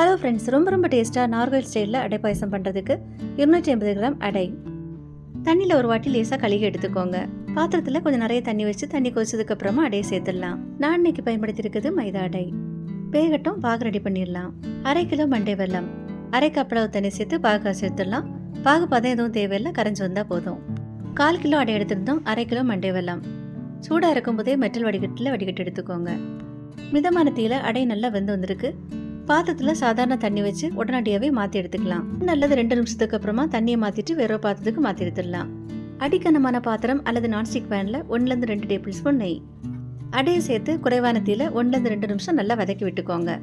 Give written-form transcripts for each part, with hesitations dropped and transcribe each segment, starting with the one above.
Hello friends, ரொம்ப டேஸ்ட்டாக நார்கோயில் ஸ்டைலில் அடை பாயசம் பண்ணுறதுக்கு 250 கிராம் அடை. தண்ணியில் ஒரு வாட்டி லேசாக கழுகி எடுத்துக்கோங்க. பாத்திரத்தில் கொஞ்சம் நிறைய தண்ணி வச்சு தண்ணி கொதிச்சதுக்கு அப்புறமா அடையை சேர்த்துடலாம். நான் இன்னைக்கு பயன்படுத்தியிருக்குது மைதா அடை. வேகட்டும், பாகு ரெடி பண்ணிடலாம். 1/2 கிலோ மண்டை வெல்லம், 1/2 கப் அளவு தண்ணி சேர்த்து பாகு சேர்த்துடலாம். பாகு பதம் எதுவும் தேவையில்லை, கரைஞ்சி வந்தால் போதும். 1/4 கிலோ அடை எடுத்துருந்தோம். 1/2 கிலோ மண்டை வெல்லம். சூடாக இருக்கும்போதே மெட்டல் வடிகட்டில் வடிகட்டி எடுத்துக்கோங்க. மிதமான தீயில அடை நல்லா வெந்து வந்திருக்கு. பாத்திரத்தில் சாதாரண தண்ணி வச்சு உடனடியாகவே மாற்றி எடுத்துக்கலாம். நல்லது 2 நிமிஷத்துக்கு அப்புறமா தண்ணியை மாற்றிட்டு வேற பாத்திரத்துக்கு மாற்றி எடுத்துடலாம். அடிக்கனமான பாத்திரம் அல்லது நான்ஸ்டிக் பேனில் 1 2 டேபிள் ஸ்பூன் நெய். அடையை சேர்த்து குறைவான தீயில 1 2 நிமிஷம் நல்லா வதக்கி விட்டுக்கோங்க.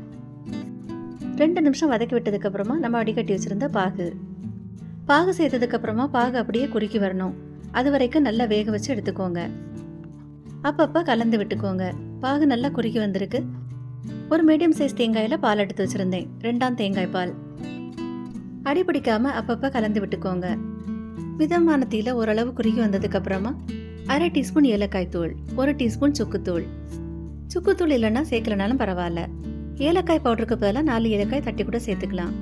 2 நிமிஷம் வதக்கி விட்டதுக்கு அப்புறமா நம்ம வடிகட்டி வச்சிருந்த பாகு சேர்த்ததுக்கு அப்புறமா பாகு அப்படியே குறுக்கி வரணும். அது வரைக்கும் நல்லா வேக வச்சு எடுத்துக்கோங்க. அப்பப்போ கலந்து விட்டுக்கோங்க. பாகு நல்லா குறுக்கி வந்திருக்கு. ஒரு மீடியம் சைஸ் தேங்காயில பால் எடுத்து வச்சிருந்தேன். 2ஆம் தேங்காய் பால். அடி பிடிக்காம அப்பப்ப கலந்து விட்டுக்கோங்க. மிதமான தீயில ஓரளவு குறுகி வந்ததுக்கு அப்புறமா 1/2 டீஸ்பூன் ஏலக்காய் தூள், 1 டீஸ்பூன் சுக்குத்தூள். சுக்குத்தூள் இல்லைன்னா சேர்க்கலனாலும் பரவாயில்ல. ஏலக்காய் பவுடருக்கு பதிலாக 4 ஏலக்காய் தட்டி கூட சேர்த்துக்கலாம்.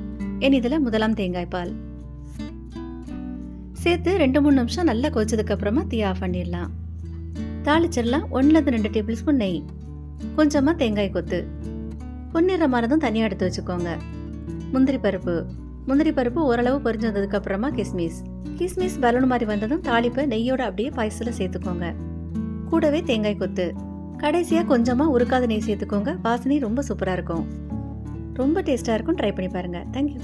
இதுல 1ஆம் தேங்காய் பால் சேர்த்து 2-3 நிமிஷம் நல்லா கொதிச்சதுக்கு அப்புறமா தீ ஆஃப் பண்ணிடலாம். தாளிச்சிடலாம். 1 2 டேபிள் ஸ்பூன் நெய், கொஞ்சமா தேங்காய் கொத்து. பொன்னிறமானதும் தனியாக எடுத்து வச்சுக்கோங்க. முந்திரி பருப்பு ஓரளவு பொரிஞ்சு வந்ததுக்கு அப்புறமா கிஸ்மிஸ் பலூன் மாதிரி வந்ததும் தாளிப்பை நெய்யோட அப்படியே பாயசத்தில் சேர்த்துக்கோங்க. கூடவே தேங்காய் கொத்து. கடைசியா கொஞ்சமா உருக்காத நெய் சேர்த்துக்கோங்க. வாசனை ரொம்ப சூப்பரா இருக்கும். ரொம்ப டேஸ்டா இருக்கும். ட்ரை பண்ணி பாருங்க. தேங்க்யூ.